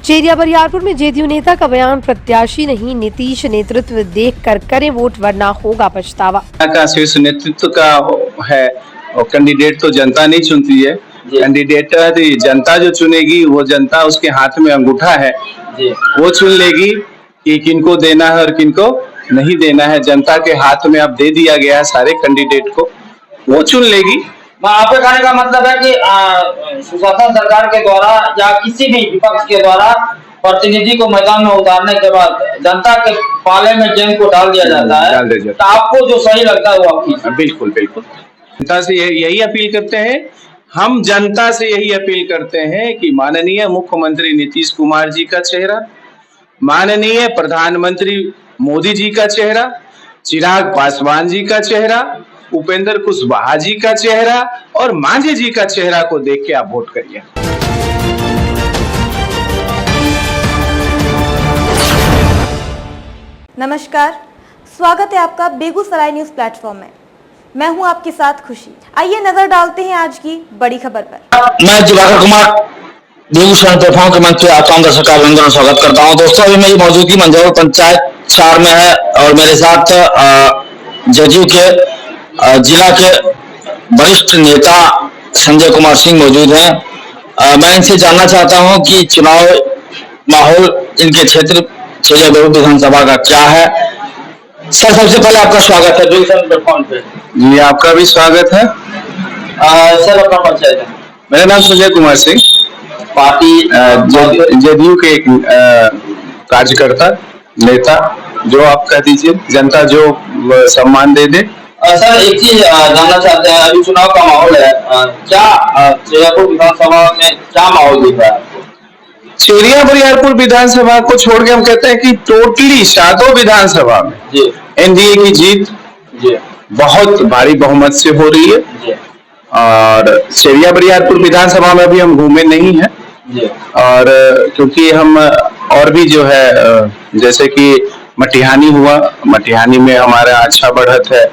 चेरिया बरियारपुर में जेडीयू नेता का बयान, प्रत्याशी नहीं नीतीश नेतृत्व देखकर करें वोट वरना होगा पछतावा। का शीर्ष नेतृत्व का है और कैंडिडेट तो जनता नहीं चुनती है। कैंडिडेट जनता जो चुनेगी वो जनता उसके हाथ में अंगूठा है, वो चुन लेगी कि किनको देना है और किनको नहीं देना है। जनता के हाथ में अब दे दिया गया है सारे कैंडिडेट को, वो चुन लेगी। आपके कहने का मतलब है कि सुशासन सरकार के द्वारा या किसी भी विपक्ष के द्वारा प्रतिनिधि को मैदान में उतारने के बाद जनता के पाले में गेंद को डाल दिया जाता है, तो आपको जो सही लगता है वो आपकी। बिल्कुल बिल्कुल, जनता से यही अपील करते हैं, हम जनता से यही अपील करते हैं कि माननीय मुख्यमंत्री नीतीश कुमार जी का चेहरा, माननीय प्रधानमंत्री मोदी जी का चेहरा, चिराग पासवान जी का चेहरा, उपेंद्र कुशवाहा जी का चेहरा और मांझी जी का चेहरा को देख के आप वोट करिए। नमस्कार, स्वागत है आपका बेगूसराय न्यूज प्लेटफॉर्म में। मैं हूं आपके साथ खुशी। आइए नजर डालते हैं आज की बड़ी खबर पर। मैं दिवाकर कुमार बेगूसराय प्लेटफॉर्म के मंच पे आता हूं, दर्शक का अभिनंदन स्वागत करता हूं। दोस्तों, अभी मेरी मौजूदगी मंझौल पंचायत 4 में है और मेरे साथ जेडीयू के जिला के वरिष्ठ नेता संजय कुमार सिंह मौजूद हैं। मैं इनसे जानना चाहता हूं कि चुनाव माहौल इनके क्षेत्र चेरिया बरियारपुर विधानसभा का क्या है। सर, सबसे पहले आपका स्वागत है बेगूसराय प्लेटफॉर्म पे। जी, आपका भी स्वागत है। सर, अपना परिचय दें। मेरा नाम संजय कुमार सिंह, पार्टी जेडीयू के एक कार्यकर्ता नेता, जो आप कह दीजिए, जनता जो सम्मान दे दे। सर, एक चीज जानना चाहते हैं, अभी चुनाव का माहौल है, क्या चेरियापुर विधानसभा में क्या माहौल दिख रहा है आपको? चेरिया बरियारपुर विधानसभा को छोड़ के हम कहते हैं कि टोटली सातों विधानसभा में एनडीए की जीत बहुत भारी बहुमत से हो रही है। और चेरिया बरियारपुर विधानसभा में भी हम घूमे नहीं हैं, और क्योंकि हम और भी जो है, जैसे कि मटिहानी हुआ, मटिहानी में हमारा अच्छा बढ़त है,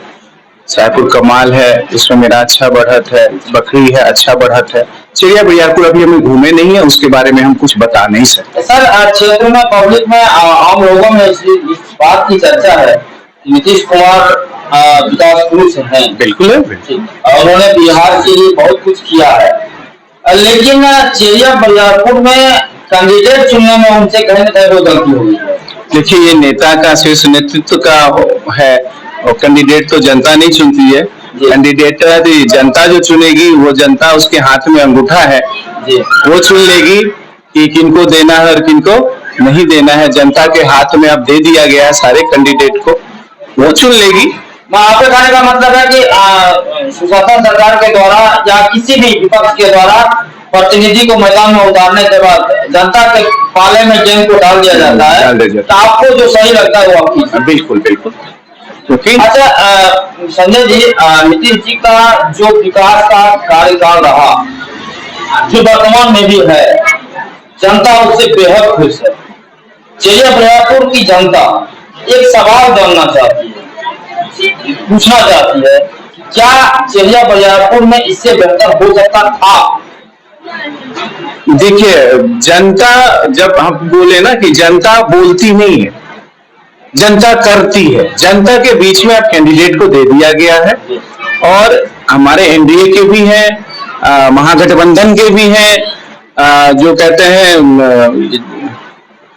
सायपुर कमाल है, इसमें मेरा अच्छा बढ़त है, बकरी है, अच्छा बढ़त है। चेरिया बरियारपुर अभी हमें घूमे नहीं है, उसके बारे में हम कुछ बता नहीं सकते। सर, क्षेत्र में पब्लिक में आम लोगों में इस बात की चर्चा है, नीतीश कुमार विकास पुरुष हैं। बिल्कुल है, उन्होंने बिहार के लिए बहुत कुछ किया है, लेकिन चेरिया बरियारपुर में कैंडिडेट चुनने में उनसे कहीं न कहीं वो गलती हुई है। देखिए, ये नेता का शीर्ष नेतृत्व का है और कैंडिडेट तो जनता नहीं चुनती है। कैंडिडेट जनता जो चुनेगी वो जनता उसके हाथ में अंगूठा है, वो चुन लेगी कि किनको देना है और किनको नहीं देना है। जनता के हाथ में अब दे दिया गया है सारे कैंडिडेट को, वो चुन लेगी। आपके कहने का मतलब है कि सुशासन सरकार के द्वारा या किसी भी विपक्ष के द्वारा प्रतिनिधि को मैदान में उतारने के बाद जनता के पाले में गेंद को डाल दिया जाता है, तो आपको जो सही लगता है वो आपकी। बिल्कुल बिल्कुल। अच्छा संजय जी, नीतीश जी का जो विकास का कार्यकाल रहा, जो वर्तमान में भी है, जनता उससे बेहद खुश है। चेरिया बरियारपुर की जनता एक सवाल जानना चाहती है, पूछना चाहती है, क्या चेरिया बरियारपुर में इससे बेहतर हो सकता था? देखिए, जनता, जब हम बोले ना कि जनता बोलती नहीं है, जनता करती है। जनता के बीच में अब कैंडिडेट को दे दिया गया है, और हमारे एनडीए के भी हैं, महागठबंधन के भी हैं, जो कहते हैं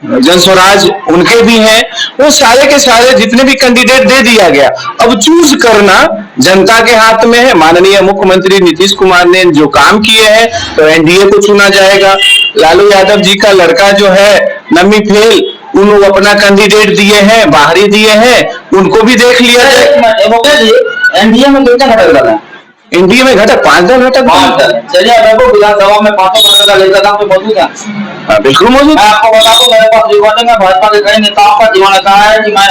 जन स्वराज, उनके भी हैं। वो सारे के सारे जितने भी कैंडिडेट दे दिया गया, अब चूज करना जनता के हाथ में है। माननीय मुख्यमंत्री नीतीश कुमार ने जो काम किए हैं, तो एनडीए को चुना जाएगा। लालू यादव जी का लड़का जो है नमी फेल, उन्होंने अपना कैंडिडेट दिए हैं, बाहरी दिए हैं, उनको भी देख लिया जाए। एनडीए में कितना घटक लगा? एनडीए में घटक 5 दल घटक। चलिए, विधानसभा में 500 का लेकर तो मौजूद है। बिल्कुल मौजूद। मैं आपको बता दूं, मेरे पास रिकॉर्डिंग है, भाजपा के कई नेताओं का जिन्होंने कहा है कि मैं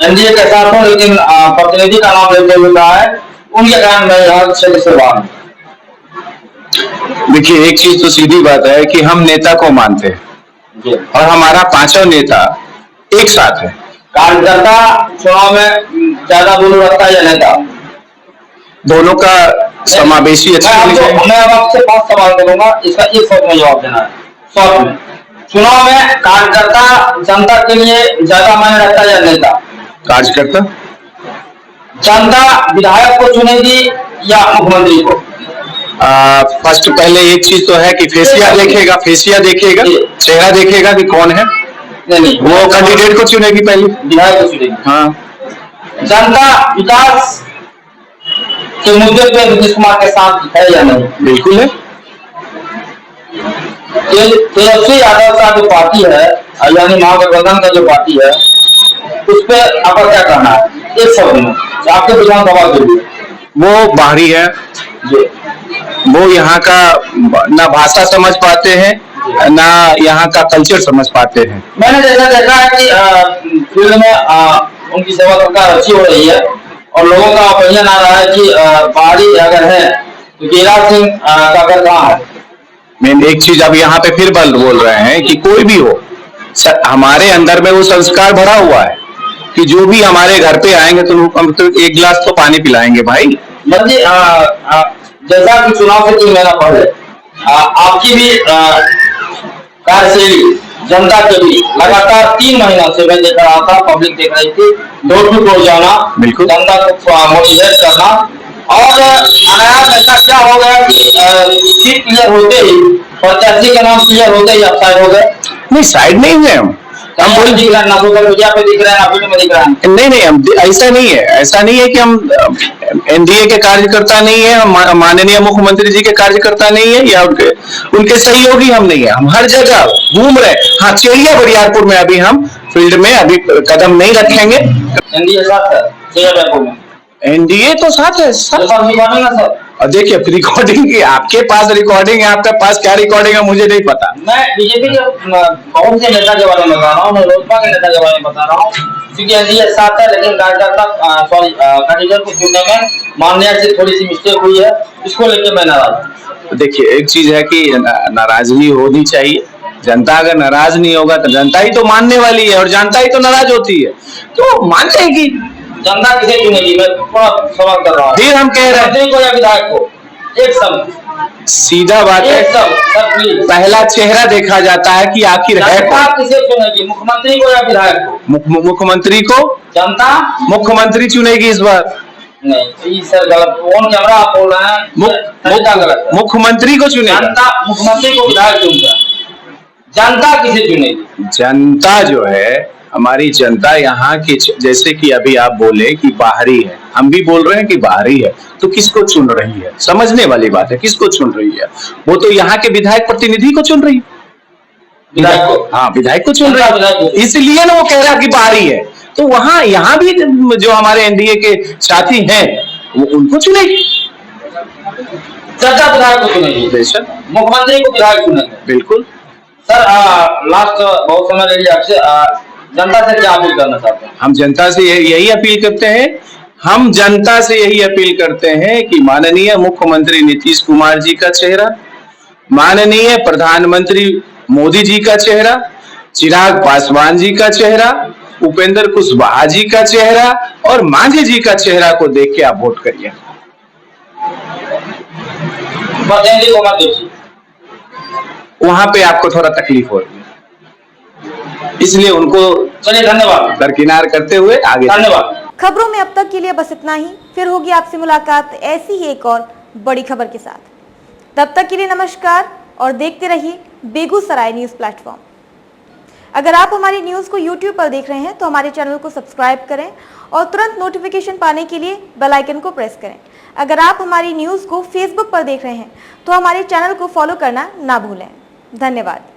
एनडीए के साथ हूँ, लेकिन प्रतिनिधि का नाम लेते हुए कहा है, उनके कारण मैं यहाँ से बाहर हूँ। देखिए, एक चीज तो सीधी बात है कि हम नेता को मानते हैं, और हमारा 5 नेता एक साथ है। कार्यकर्ता चुनाव में ज्यादा बोल रखता है या नेता? दोनों का समावेशी अच्छा। मैं अब आपसे 5 सवाल करूंगा, इसका एक शब्द में जवाब देना है। शॉर्ट में, चुनाव में कार्यकर्ता जनता के लिए ज्यादा मायने रखता है या नेता? कार्यकर्ता जनता विधायक को चुनेगी या मुख्यमंत्री को? फर्स्ट पहले एक चीज तो है कि फेसिया देखेगा, चेहरा देखेगा कि कौन है, नहीं वो कैंडिडेट को चुनेगी पहले, विधायक को चुनेगी। हाँ। जनता विकास के मुद्दे पे नीतीश कुमार के साथ है या नहीं? बिल्कुल है। तेजस्वी यादव का जो पार्टी है यानी महागठबंधन का जो पार्टी है उस पे आपका क्या कहना है? एक शब्द में आपके विधानसभा के लिए। वो बाहरी है, वो यहाँ का ना भाषा समझ पाते हैं ना यहाँ का कल्चर समझ पाते हैं। मैंने जैसा देखा है कि फील्ड में उनकी सेवा सरकार अच्छी हो रही है और लोगों का ओपिनियन आ रहा है कि बाहरी अगर है तो गिरिराज सिंह का घर कहाँ है? मैं एक चीज अब यहाँ पे फिर बोल रहे हैं कि कोई भी हो, हमारे अंदर में वो संस्कार भरा हुआ है कि जो भी हमारे घर पे आएंगे तो हम तो एक गिलास तो पानी पिलाएंगे भाई। जी जैसा कि चुनाव से 3 महीना पहले आपकी भी कार्यशैली जनता के भी लगातार 3 महीना से मैं देख रहा था, पब्लिक देख रही थी, डोर टू डोर जाना, बिल्कुल जनता को मोटिवेट करना और अनायास ऐसा क्या हो गया कि सीट क्लियर होते ही प्रत्याशी के नाम क्लियर होते ही आप साइड हो गए? नहीं, साइड नहीं हुए हम बोल दिख रहा है ना, सोशल मीडिया पे दिख रहा है ना, वीडियो में दिख रहा है। नहीं हम ऐसा नहीं है कि हम एनडीए के कार्यकर्ता नहीं है, हम माननीय मुख्यमंत्री जी के कार्यकर्ता नहीं है या उनके सहयोगी हम नहीं है। हम हर जगह घूम रहे। हाँ, चेरिया बरियारपुर में अभी हम फील्ड में अभी कदम नहीं रखेंगे। एनडीए साथ है चेरिया बरियारपुर में? एनडीए तो साथ है सर। और देखिए रिकॉर्डिंग की आपके पास रिकॉर्डिंग है, आपके पास क्या रिकॉर्डिंग है मुझे नहीं पता। मैं बीजेपी के बहुत से नेता के बारे में बता रहा हूँ, मैं लोजपा के नेता के बारे में बता रहा हूँ, क्योंकि एनडीए साथ है लेकिन कैंडिडेट को चुनने में माननीय से थोड़ी सी मिस्टेक हुई है, इसको लेकर मैं नाराज हूँ। देखिए एक चीज है कि नाराजगी होनी चाहिए। जनता अगर नाराज नहीं होगा तो जनता ही तो मानने वाली है और जनता ही तो नाराज होती है, तो मान जाएगी। जनता किसे चुनेगी? मैं थोड़ा सवाल कर रहा हूँ। फिर हम कह रहे हैं मंत्री को या विधायक को? एक शब्द, सीधा बात है, एक शब्द सर प्लीज। पहला चेहरा देखा जाता है कि आखिर है जनता किसे चुनेगी, मुख्यमंत्री को या विधायक को? मुख्यमंत्री को। जनता मुख्यमंत्री चुनेगी इस बार। नहीं सर, गलत फोन कैमरा आप बोल रहे हैं, गलत। मुख्यमंत्री को चुनेगी जनता, मुख्यमंत्री को विधायक चुनेगा, जनता किसे चुनेगी? जनता जो है हमारी जनता यहाँ की, जैसे कि अभी आप बोले कि बाहरी है, हम भी बोल रहे हैं कि बाहरी है, तो किसको चुन रही है? समझने वाली बात है, किसको चुन रही है? वो तो यहाँ के विधायक प्रतिनिधि को चुन रही है, विधायक को। हाँ, विधायक को चुन रही है, इसलिए ना वो कह रहा कि बाहरी है। तो वहां यहाँ भी जो हमारे एनडीए के साथी हैं वो उनको चुनेगी। जनता विधायक को चुनेगी, बेशक। मुख्यमंत्री को विधायक चुनेंगे, बिल्कुल। सर लास्ट बहुत समय ले लिया आपसे, जनता से क्या अपील करना चाहते हैं? हम जनता से यही अपील करते हैं, हम जनता से यही अपील करते हैं कि माननीय मुख्यमंत्री नीतीश कुमार जी का चेहरा, माननीय प्रधानमंत्री मोदी जी का चेहरा, चिराग पासवान जी का चेहरा, उपेंद्र कुशवाहा जी का चेहरा और मांझी जी का चेहरा को देख के आप वोट करिए। वहां पे आपको थोड़ा तकलीफ हो रही है, इसलिए उनको चलिए धन्यवाद दरकिनार करते हुए आगे। धन्यवाद। खबरों में अब तक के लिए बस इतना ही। फिर होगी आपसे मुलाकात ऐसी ही एक और बड़ी खबर के साथ। तब तक के लिए नमस्कार और देखते रहिए बेगूसराय न्यूज प्लेटफॉर्म। अगर आप हमारी न्यूज को YouTube पर देख रहे हैं तो हमारे चैनल को सब्सक्राइब करें और तुरंत नोटिफिकेशन पाने के लिए बेल आइकन को प्रेस करें। अगर आप हमारी न्यूज को Facebook पर देख रहे हैं तो हमारे चैनल को फॉलो करना ना भूलें। धन्यवाद।